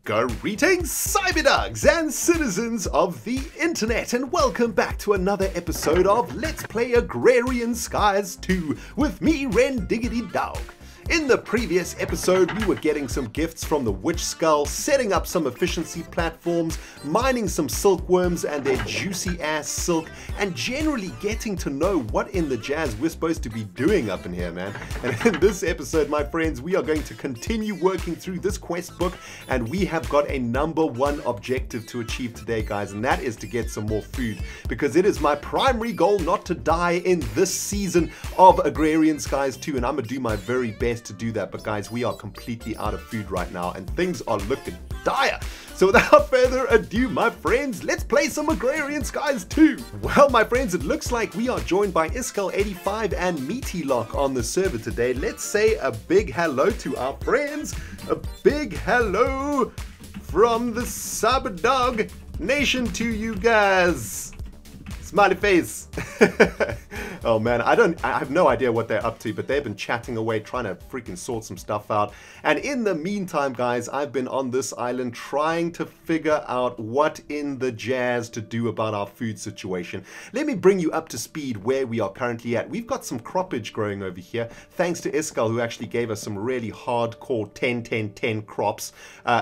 Greetings, cyberdogs and citizens of the internet, and welcome back to another episode of Let's Play Agrarian Skies 2 with me, ReNDoG. In the previous episode, we were getting some gifts from the witch skull, setting up some efficiency platforms, mining some silkworms and their juicy ass silk, and generally getting to know what in the jazz we're supposed to be doing up in here, man. And in this episode, my friends, we are going to continue working through this quest book, and we have got a #1 objective to achieve today, guys, and that is to get some more food, because it is my primary goal not to die in this season of Agrarian Skies 2, and I'm gonna do my very best to do that. But guys, we are completely out of food right now and things are looking dire. So without further ado, my friends, let's play some Agrarian Skies 2. Well, my friends, it looks like we are joined by Iskel85 and Meatylock on the server today. Let's say a big hello to our friends. A big hello from the cyberdoG nation to you guys. Smiley face. Oh man, I have no idea what they're up to, but they've been chatting away trying to freaking sort some stuff out. And in the meantime, guys, I've been on this island trying to figure out what in the jazz to do about our food situation. Let me bring you up to speed where we are currently at. We've got some croppage growing over here, thanks to Iskel, who actually gave us some really hardcore 10-10-10 crops.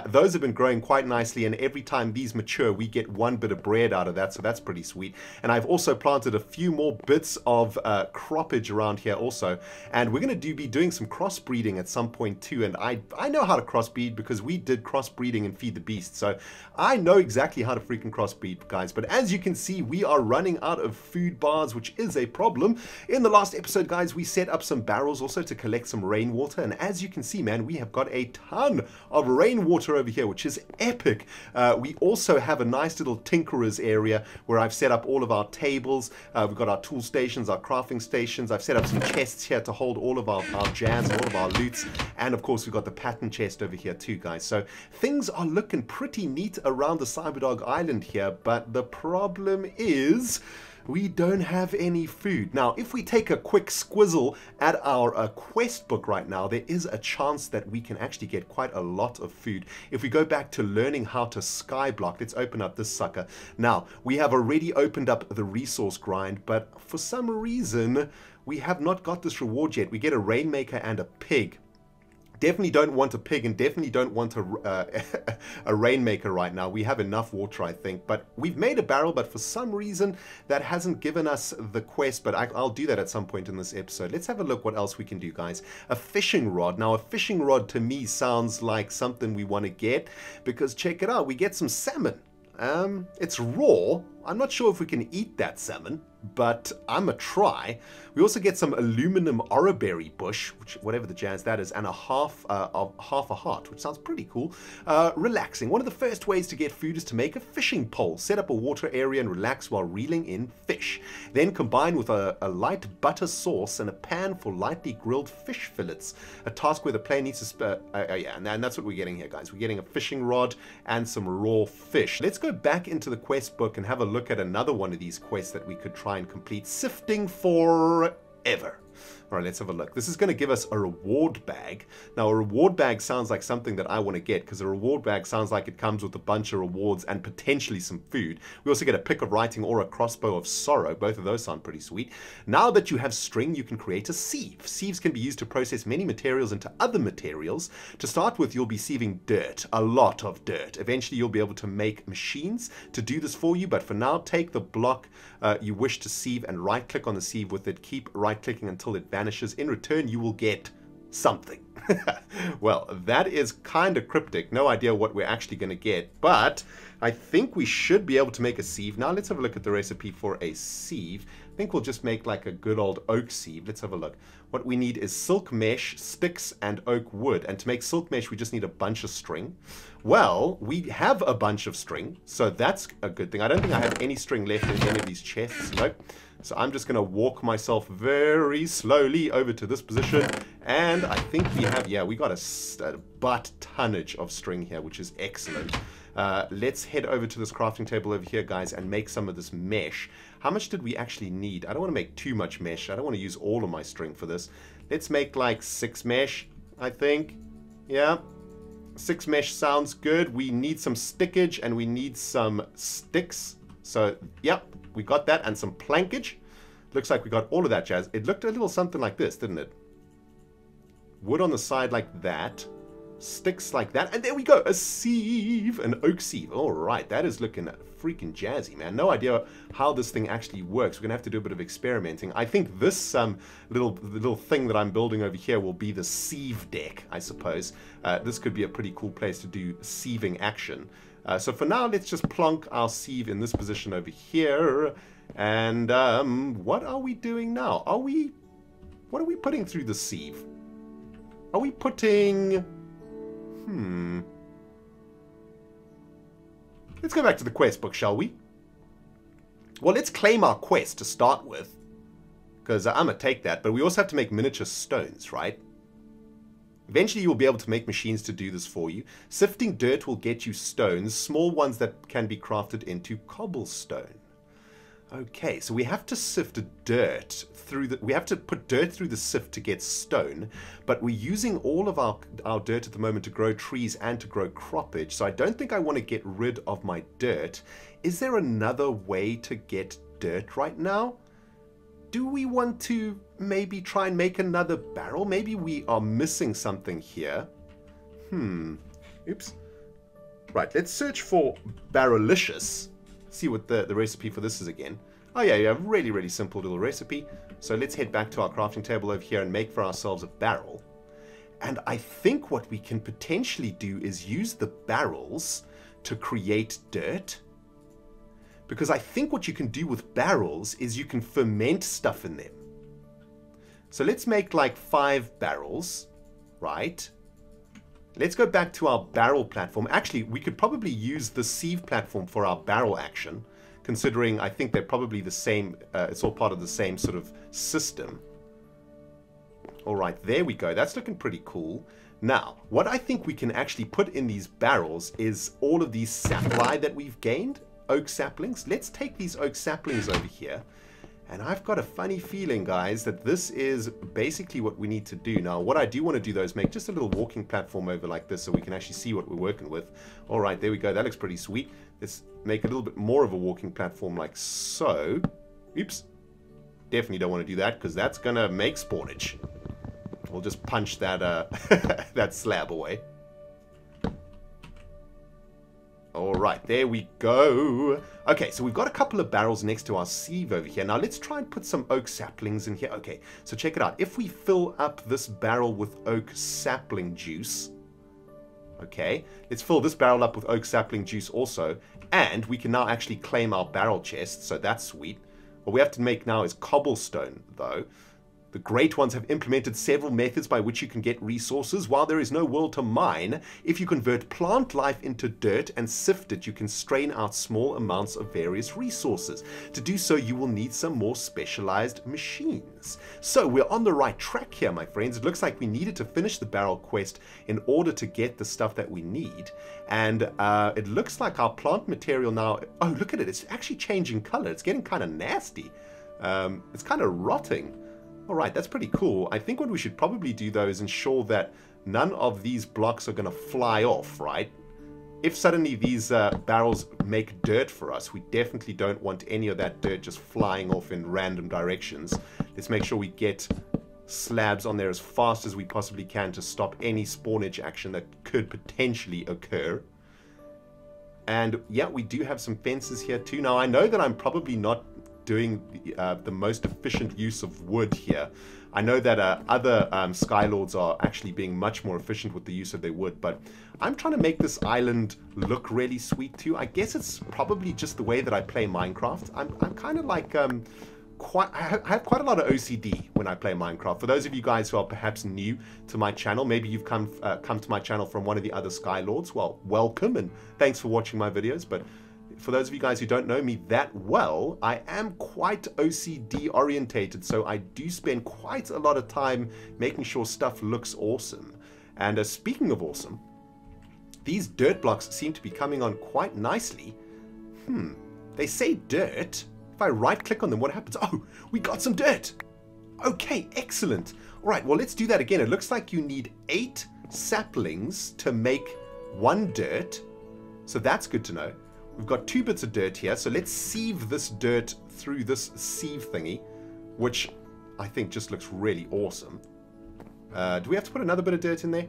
Those have been growing quite nicely, and every time these mature, we get one bit of bread out of that, so that's pretty sweet. And I've also planted a few more bits of croppage around here also, and we're going to be doing some crossbreeding at some point too. And I know how to crossbreed because we did crossbreeding in Feed the Beast, so I know exactly how to freaking crossbreed, guys. But as you can see, we are running out of food bars, which is a problem. In the last episode, guys, we set up some barrels also to collect some rainwater, and as you can see, man, we have got a ton of rainwater over here, which is epic. We also have a nice little tinkerer's area where I've set up all of our tables. We've got our tool stations, our crafting stations. I've set up some chests here to hold all of our jams and all of our loots, and of course we've got the pattern chest over here too, guys. So things are looking pretty neat around the cyberdoG island here, but the problem is we don't have any food. Now, if we take a quick squizzle at our quest book right now, there is a chance that we can actually get quite a lot of food. If we go back to learning how to skyblock, let's open up this sucker. Now, we have already opened up the resource grind, but for some reason, we have not got this reward yet. We get a rainmaker and a pig. Definitely don't want a pig and definitely don't want a rainmaker right now. We have enough water, I think, but we've made a barrel, but for some reason that hasn't given us the quest, but I'll do that at some point in this episode. Let's have a look what else we can do, guys. A fishing rod. Now, a fishing rod to me sounds like something we want to get, because check it out, we get some salmon. It's raw. I'm not sure if we can eat that salmon, but I'm a try. We also get some aluminum oraberry bush, which whatever the jazz that is, and half a heart, which sounds pretty cool. Relaxing. One of the first ways to get food is to make a fishing pole. Set up a water area and relax while reeling in fish. Then combine with a light butter sauce and a pan for lightly grilled fish fillets. A task where the player needs to yeah, and that's what we're getting here, guys. We're getting a fishing rod and some raw fish. Let's go back into the quest book and have a look at another one of these quests that we could try and complete. Sifting forever. All right, let's have a look. This is going to give us a reward bag. Now, a reward bag sounds like something that I want to get, because a reward bag sounds like it comes with a bunch of rewards and potentially some food. We also get a pick of writing or a crossbow of sorrow. Both of those sound pretty sweet. Now that you have string, you can create a sieve. Sieves can be used to process many materials into other materials. To start with, you'll be sieving dirt, a lot of dirt. Eventually, you'll be able to make machines to do this for you, but for now, take the block you wish to sieve and right-click on the sieve with it. Keep right-clicking until it vanishes. In return, you will get something. Well, that is kind of cryptic. No idea what we're actually going to get, but I think we should be able to make a sieve. Now, let's have a look at the recipe for a sieve. I think we'll just make like a good old oak sieve. Let's have a look. What we need is silk mesh, sticks, and oak wood. And to make silk mesh, we just need a bunch of string. Well, we have a bunch of string, so that's a good thing. I don't think I have any string left in any of these chests. Nope. So I'm just going to walk myself very slowly over to this position, and I think we have, yeah, we got a butt tonnage of string here, which is excellent. Let's head over to this crafting table over here, guys, and make some of this mesh. How much did we actually need? I don't want to make too much mesh. I don't want to use all of my string for this. Let's make like 6 mesh, I think. Yeah. 6 mesh sounds good. We need some stickage and we need some sticks. So, yep, we got that, and some plankage. Looks like we got all of that jazz. It looked a little something like this, didn't it? Wood on the side like that. Sticks like that. And there we go. A sieve. An oak sieve. All right. That is looking freaking jazzy, man. No idea how this thing actually works. We're going to have to do a bit of experimenting. I think this little thing that I'm building over here will be the sieve deck, I suppose. This could be a pretty cool place to do sieving action. So for now, let's just plonk our sieve in this position over here. And what are we doing now? What are we putting through the sieve? Are we putting... Let's go back to the quest book, shall we? Well, let's claim our quest to start with, because I'm going to take that. But we also have to make miniature stones, right? Eventually, you'll be able to make machines to do this for you. Sifting dirt will get you stones, small ones that can be crafted into cobblestone. Okay, so we have to sift dirt through the... We have to put dirt through the sift to get stone, but we're using all of our dirt at the moment to grow trees and to grow croppage, so I don't think I want to get rid of my dirt. Is there another way to get dirt right now? Do we want to maybe try and make another barrel? Maybe we are missing something here. Oops. Right, let's search for Barrelicious. See what the recipe for this is again. Oh yeah, really, really simple little recipe. So let's head back to our crafting table over here and make for ourselves a barrel. And I think what we can potentially do is use the barrels to create dirt. Because I think what you can do with barrels is you can ferment stuff in them. So let's make like 5 barrels, right? Let's go back to our barrel platform. Actually, we could probably use the sieve platform for our barrel action, considering I think they're probably the same, it's all part of the same sort of system. All right, there we go. That's looking pretty cool. Now, what I think we can actually put in these barrels is all of these sapling that we've gained, oak saplings. Let's take these oak saplings over here. And I've got a funny feeling, guys, that this is basically what we need to do. Now, what I do want to do, though, is make just a little walking platform over like this so we can actually see what we're working with. All right, there we go. That looks pretty sweet. Let's make a little bit more of a walking platform like so. Oops. Definitely don't want to do that because that's going to make spawnage. We'll just punch that, that slab away. Alright, there we go. Okay, so we've got a couple of barrels next to our sieve over here. Now let's try and put some oak saplings in here. Okay, so check it out. If we fill up this barrel with oak sapling juice, okay, let's fill this barrel up with oak sapling juice also, and we can now actually claim our barrel chest, so that's sweet. What we have to make now is cobblestone, though. The Great Ones have implemented several methods by which you can get resources. While there is no world to mine, if you convert plant life into dirt and sift it, you can strain out small amounts of various resources. To do so, you will need some more specialized machines. So we're on the right track here, my friends. It looks like we needed to finish the barrel quest in order to get the stuff that we need. And it looks like our plant material now... Oh, look at it. It's actually changing color. It's getting kind of nasty. It's kind of rotting. Alright, that's pretty cool. I think what we should probably do, though, is ensure that none of these blocks are going to fly off, right? If suddenly these barrels make dirt for us, we definitely don't want any of that dirt just flying off in random directions. Let's make sure we get slabs on there as fast as we possibly can to stop any spawnage action that could potentially occur. And yeah, we do have some fences here too. Now, I know that I'm probably not doing the most efficient use of wood here. I know that other SkyLords are actually being much more efficient with the use of their wood, but I'm trying to make this island look really sweet too. I guess it's probably just the way that I play Minecraft. I'm kind of like I have quite a lot of OCD when I play Minecraft. For those of you guys who are perhaps new to my channel, maybe you've come to my channel from one of the other SkyLords, well, welcome and thanks for watching my videos. But for those of you guys who don't know me that well, I am quite OCD orientated, so I do spend quite a lot of time making sure stuff looks awesome. And speaking of awesome, these dirt blocks seem to be coming on quite nicely. They say dirt. If I right click on them, what happens? Oh, we got some dirt. Okay, excellent. All right, well, let's do that again. It looks like you need 8 saplings to make 1 dirt. So that's good to know. We've got 2 bits of dirt here. So let's sieve this dirt through this sieve thingy, which I think just looks really awesome. Do we have to put another bit of dirt in there?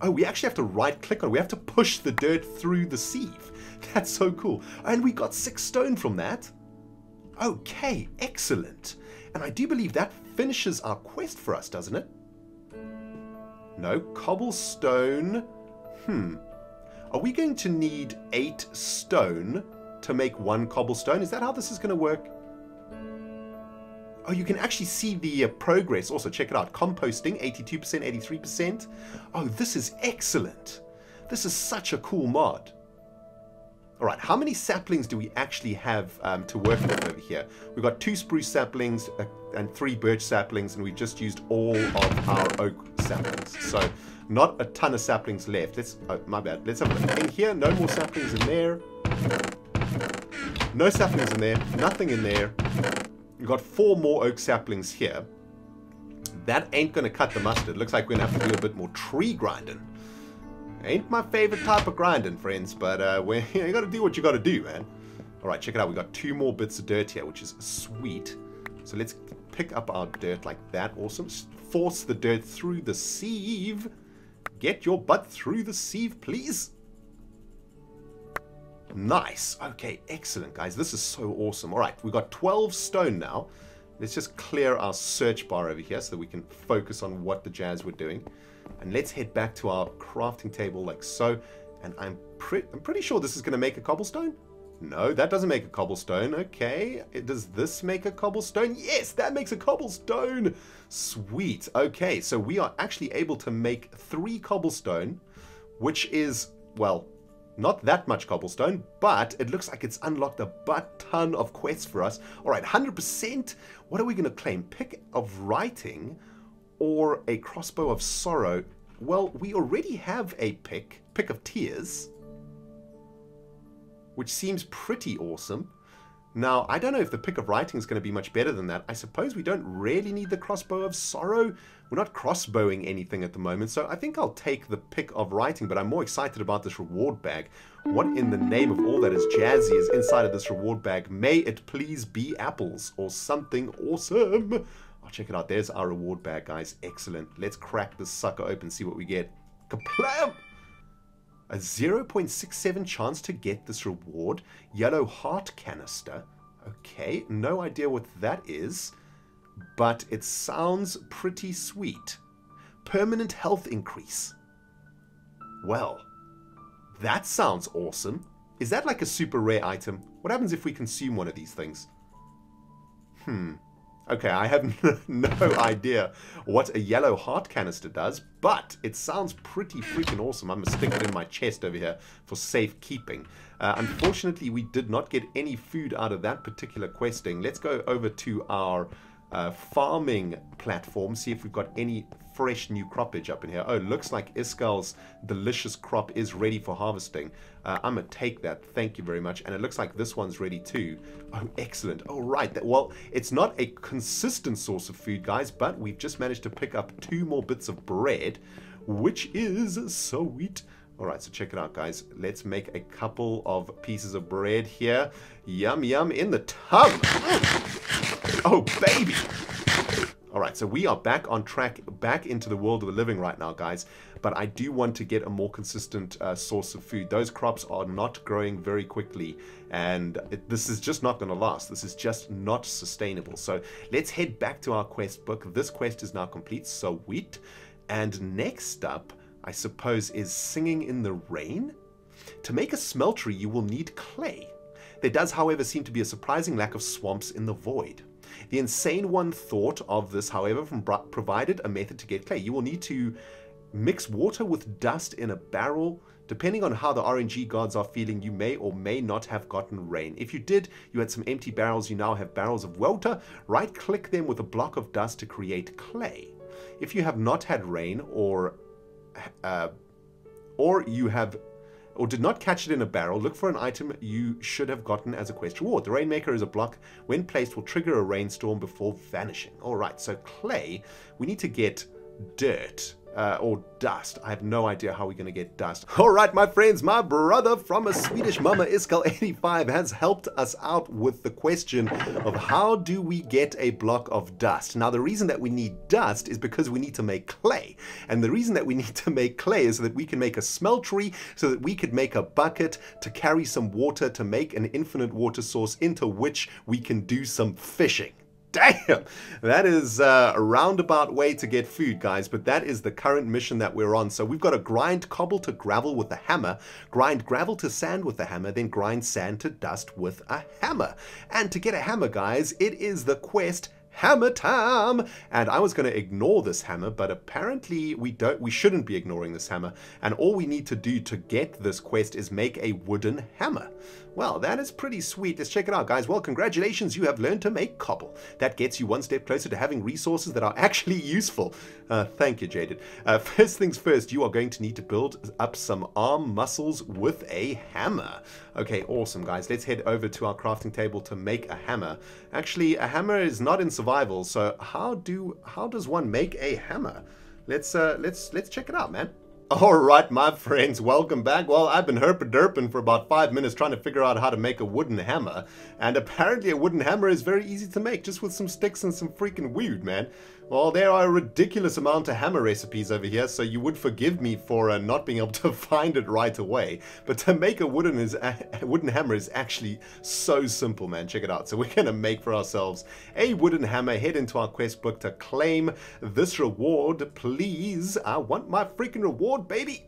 Oh, we actually have to right click on it. We have to push the dirt through the sieve. That's so cool. And we got 6 stone from that. Okay, excellent. And I do believe that finishes our quest for us, doesn't it? No, cobblestone. Are we going to need 8 stone to make 1 cobblestone? Is that how this is going to work? Oh, you can actually see the progress. Also, check it out. Composting, 82%, 83%. Oh, this is excellent. This is such a cool mod. All right, how many saplings do we actually have to work with over here? We've got 2 spruce saplings and 3 birch saplings, and we just used all of our oak saplings. So, not a ton of saplings left. Oh, my bad. Let's have a look in here. No more saplings in there. No saplings in there. Nothing in there. We've got 4 more oak saplings here. That ain't going to cut the mustard. Looks like we're going to have to do a bit more tree grinding. Ain't my favorite type of grinding, friends, but you got to do what you got to do, man. All right, check it out. We've got 2 more bits of dirt here, which is sweet. So let's pick up our dirt like that. Awesome. Force the dirt through the sieve. Get your butt through the sieve, please. Nice. Okay, excellent, guys. This is so awesome. All right, we've got 12 stone now. Let's just clear our search bar over here so that we can focus on what the jazz we're doing. And let's head back to our crafting table like so. And I'm pretty sure this is going to make a cobblestone. No, that doesn't make a cobblestone. Okay, does this make a cobblestone? Yes, that makes a cobblestone. Sweet. Okay, so we are actually able to make 3 cobblestone, which is, well, not that much cobblestone, but it looks like it's unlocked a butt-ton of quests for us. All right, 100%. What are we going to claim? Pick of writing or a crossbow of sorrow? Well, we already have a pick of tears, which seems pretty awesome. Now, I don't know if the pick of writing is going to be much better than that. I suppose we don't really need the crossbow of sorrow. We're not crossbowing anything at the moment, so I think I'll take the pick of writing, but I'm more excited about this reward bag. What in the name of all that is jazzy is inside of this reward bag? May it please be apples or something awesome. I'll check it out. There's our reward bag, guys. Excellent. Let's crack this sucker open, see what we get. Kaplam! A 0.67 chance to get this reward. Yellow heart canister. Okay, no idea what that is, but it sounds pretty sweet. Permanent health increase. Well, that sounds awesome. Is that like a super rare item? What happens if we consume one of these things? Okay, I have no idea what a yellow heart canister does, but it sounds pretty freaking awesome. I'm going to stick it in my chest over here for safekeeping. Unfortunately, we did not get any food out of that particular questing. Let's go over to our farming platform, see if we've got any fresh new croppage up in here. Oh, looks like Iskal's delicious crop is ready for harvesting. I'm going to take that. Thank you very much. And it looks like this one's ready too. Oh, excellent. All right. Well, it's not a consistent source of food, guys, but we've just managed to pick up 2 more bits of bread, which is sweet. All right, so check it out, guys. Let's make a couple of pieces of bread here. Yum, yum in the tub. Oh, baby. All right, so we are back on track, back into the world of the living right now, guys. But I do want to get a more consistent source of food. Those crops are not growing very quickly, and this is just not going to last. This is just not sustainable. So let's head back to our quest book. This quest is now complete, sweet. And next up, I suppose, is singing in the rain. To make a smeltery, you will need clay. There does, however, seem to be a surprising lack of swamps in the void. The insane one thought of this, however, provided a method to get clay. You will need to mix water with dust in a barrel. Depending on how the RNG gods are feeling, you may or may not have gotten rain. If you did, you had some empty barrels. You now have barrels of water. Right-click them with a block of dust to create clay. If you have not had rain or did not catch it in a barrel, look for an item you should have gotten as a quest reward. The Rainmaker is a block. When placed, will trigger a rainstorm before vanishing. All right, so clay, we need to get dirt. or dust. I have no idea how we're going to get dust. All right, my friends, my brother from a Swedish mama, Iskal85, has helped us out with the question of how do we get a block of dust. Now, the reason that we need dust is because we need to make clay. And the reason that we need to make clay is so that we can make a smeltery, so that we could make a bucket to carry some water, to make an infinite water source into which we can do some fishing. Damn, that is a roundabout way to get food, guys, but that is the current mission that we're on. So we've got to grind cobble to gravel with a hammer, grind gravel to sand with a hammer, then grind sand to dust with a hammer. And to get a hammer, guys, it is the quest hammer time. And I was going to ignore this hammer, but apparently we shouldn't be ignoring this hammer. And all we need to do to get this quest is make a wooden hammer. Well, that is pretty sweet. Let's check it out, guys. Well, congratulations, you have learned to make cobble. That gets you one step closer to having resources that are actually useful. Thank you, Jaded. First things first, you are going to need to build up some arm muscles with a hammer. Okay, awesome, guys. Let's head over to our crafting table to make a hammer. Actually, a hammer is not in survival, so how does one make a hammer? Let's check it out, man. Alright, my friends, welcome back. Well, I've been herp-a-derping for about 5 minutes trying to figure out how to make a wooden hammer. And apparently a wooden hammer is very easy to make, just with some sticks and some freaking wood, man. Well, there are a ridiculous amount of hammer recipes over here, so you would forgive me for not being able to find it right away. But to make a wooden hammer is actually so simple, man. Check it out. So we're going to make for ourselves a wooden hammer, head into our quest book to claim this reward, please. I want my freaking reward, baby.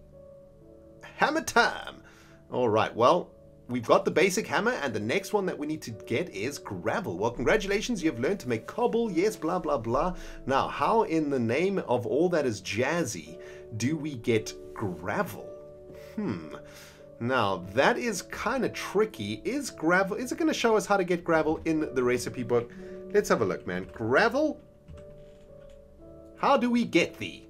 Hammer time. All right, well, we've got the basic hammer, and the next one that we need to get is gravel. Well, congratulations, you have learned to make cobble. Yes, blah, blah, blah. Now, how in the name of all that is jazzy do we get gravel? Now, that is kind of tricky. Is it going to show us how to get gravel in the recipe book? Let's have a look, man. Gravel? How do we get thee?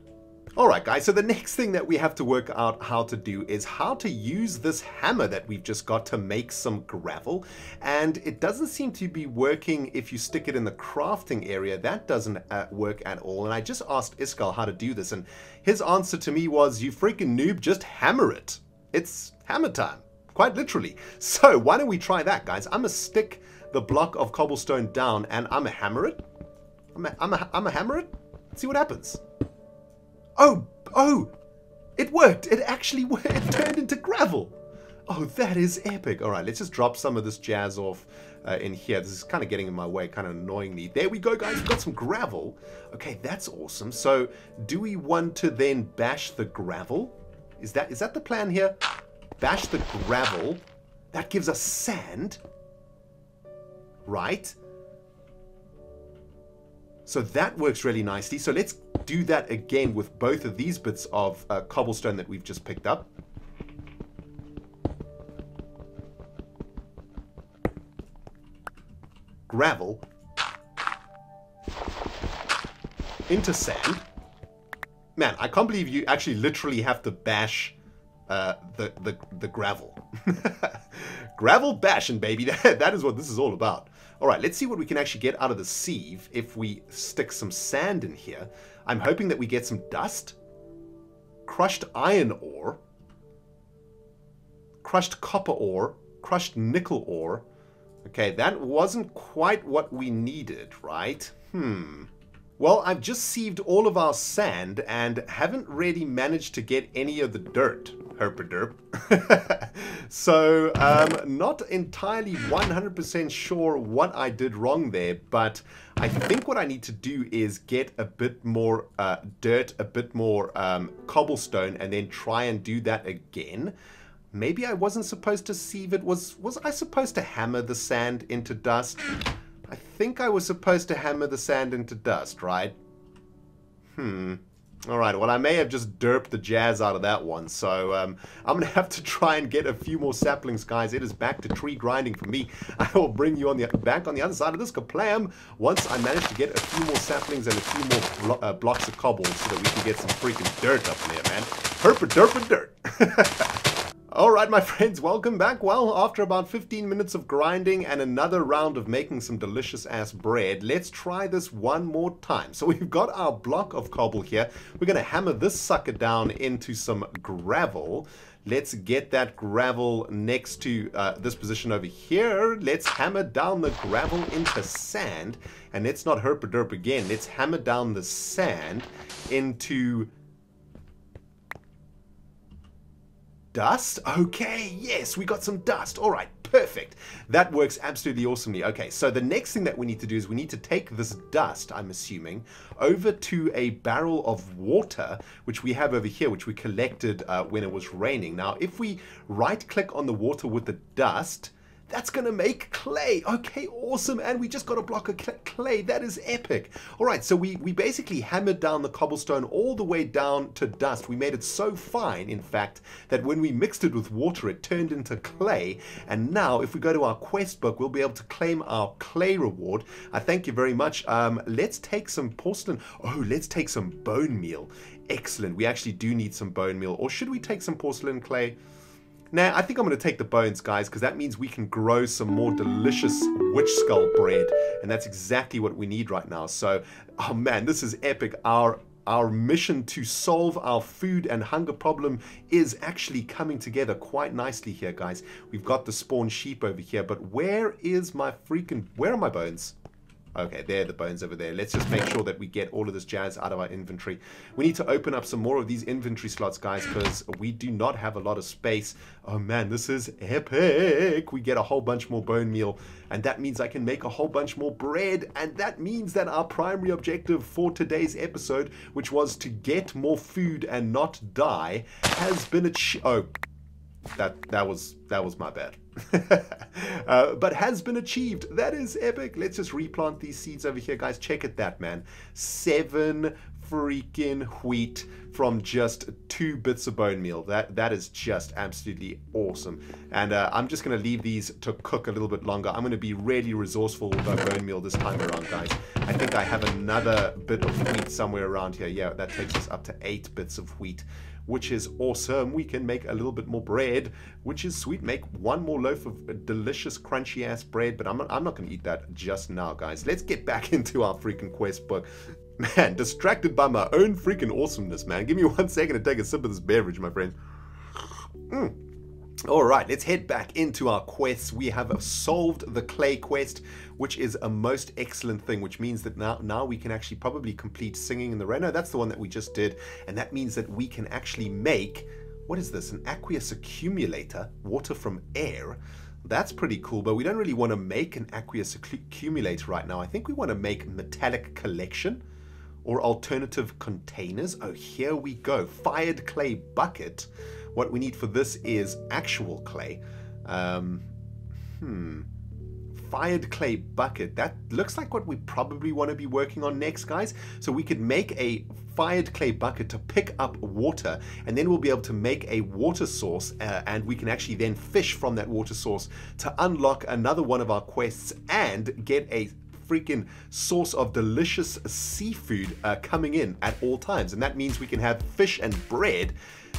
Alright, guys, so the next thing that we have to work out how to do is how to use this hammer that we've just got to make some gravel. And it doesn't seem to be working if you stick it in the crafting area. That doesn't work at all. And I just asked Iskal how to do this, and his answer to me was, you freaking noob, just hammer it. It's hammer time, quite literally. So why don't we try that, guys? I'm going to stick the block of cobblestone down, and I'm going to hammer it. I'm going to hammer it. See what happens. Oh, it worked. It actually worked. It turned into gravel. Oh, that is epic. All right, let's just drop some of this jazz off in here. This is kind of getting in my way, kind of annoying me. There we go, guys. We've got some gravel. Okay, that's awesome. So do we want to then bash the gravel? Is that the plan here? Bash the gravel. That gives us sand. Right? So that works really nicely. So let's do that again with both of these bits of cobblestone that we've just picked up. Gravel. Into sand. Man, I can't believe you actually literally have to bash the gravel. Gravel bashing, baby. That is what this is all about. All right, let's see what we can actually get out of the sieve if we stick some sand in here. I'm hoping that we get some dust, crushed iron ore, crushed copper ore, crushed nickel ore. Okay, that wasn't quite what we needed, right? Well, I've just sieved all of our sand and haven't really managed to get any of the dirt. Herp-a-derp. So, not entirely 100% sure what I did wrong there, but I think what I need to do is get a bit more dirt, a bit more cobblestone, and then try and do that again. Maybe I wasn't supposed to sieve it. Was I supposed to hammer the sand into dust? I think I was supposed to hammer the sand into dust, right? Alright, well, I may have just derped the jazz out of that one, so I'm going to have to try and get a few more saplings, guys. It is back to tree grinding for me. I will bring you back on the other side of this kaplam once I manage to get a few more saplings and a few more blocks of cobble so that we can get some freaking dirt up in there, man. Herp-a-derp-a-dirt. Alright my friends, welcome back. Well, after about 15 minutes of grinding and another round of making some delicious ass bread, let's try this one more time. So we've got our block of cobble here. We're going to hammer this sucker down into some gravel. Let's get that gravel next to this position over here. Let's hammer down the gravel into sand. And let's not herp a derp again. Let's hammer down the sand into dust. Okay, yes, we got some dust. All right, perfect. That works absolutely awesomely. Okay, so the next thing that we need to do is we need to take this dust, I'm assuming, over to a barrel of water, which we have over here, which we collected when it was raining. Now, if we right-click on the water with the dust, that's going to make clay. Okay, awesome. And we just got a block of clay. That is epic. All right, so we basically hammered down the cobblestone all the way down to dust. We made it so fine, in fact, that when we mixed it with water, it turned into clay. And now, if we go to our quest book, we'll be able to claim our clay reward. I thank you very much. Let's take some porcelain. Oh, let's take some bone meal. Excellent. We actually do need some bone meal. Or should we take some porcelain clay? Nah, I think I'm going to take the bones, guys, because that means we can grow some more delicious witch skull bread. And that's exactly what we need right now. So, oh man, this is epic. Our mission to solve our food and hunger problem is actually coming together quite nicely here, guys. We've got the spawn sheep over here, but where are my bones? Okay, there are the bones over there. Let's just make sure that we get all of this jazz out of our inventory. We need to open up some more of these inventory slots, guys, because we do not have a lot of space. Oh man, this is epic. We get a whole bunch more bone meal, and that means I can make a whole bunch more bread, and that means that our primary objective for today's episode, which was to get more food and not die, has been achieved. Oh, that was my bad. But has been achieved. That is epic. Let's just replant these seeds over here, guys. Check it that, man. 7 freaking wheat from just 2 bits of bone meal. That is just absolutely awesome. And I'm just going to leave these to cook a little bit longer. I'm going to be really resourceful with my bone meal this time around, guys. I think I have another bit of wheat somewhere around here. Yeah, that takes us up to 8 bits of wheat, which is awesome. We can make a little bit more bread, which is sweet. Make one more loaf of delicious crunchy ass bread, but I'm not going to eat that just now, guys. Let's get back into our freaking quest book. Man, distracted by my own freaking awesomeness, man. Give me 1 second to take a sip of this beverage, my friend. Alright, let's head back into our quests. We have solved the clay quest, which is a most excellent thing, which means that now we can actually probably complete singing in the rain. No, that's the one that we just did, and that means that we can actually make, what is this, an aqueous accumulator, water from air. That's pretty cool, but we don't really want to make an aqueous accumulator right now. I think we want to make metallic collection or alternative containers. Oh, here we go. Fired clay bucket. What we need for this is actual clay. Fired clay bucket. That looks like what we probably want to be working on next, guys. So we could make a fired clay bucket to pick up water, and then we'll be able to make a water source, and we can actually then fish from that water source to unlock another one of our quests and get a freaking source of delicious seafood coming in at all times. And that means we can have fish and bread.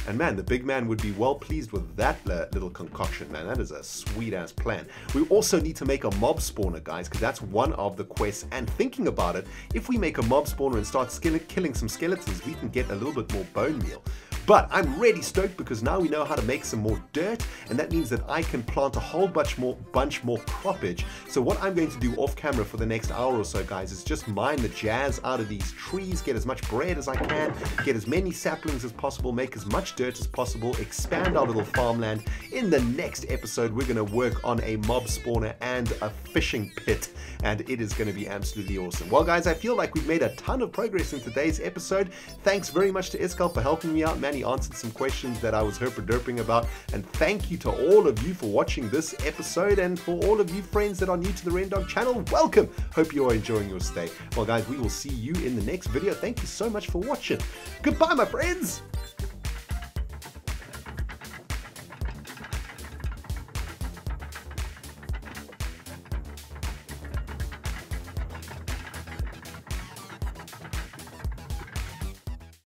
And man, the big man would be well pleased with that little concoction, man. That is a sweet ass plan. We also need to make a mob spawner, guys, because that's one of the quests. And thinking about it, if we make a mob spawner and start killing some skeletons, we can get a little bit more bone meal. But I'm really stoked because now we know how to make some more dirt, and that means that I can plant a whole bunch more croppage. So what I'm going to do off camera for the next hour or so, guys, is just mine the jazz out of these trees, get as much bread as I can, get as many saplings as possible, make as much dirt as possible, expand our little farmland. In the next episode, we're going to work on a mob spawner and a fishing pit, and it is going to be absolutely awesome. Well, guys, I feel like we've made a ton of progress in today's episode. Thanks very much to Iskal for helping me out, man. He answered some questions that I was herp-derping about, and thank you to all of you for watching this episode, and for all of you friends that are new to the ReNDoG channel, welcome. Hope you are enjoying your stay. Well, guys, we will see you in the next video. Thank you so much for watching. Goodbye, my friends.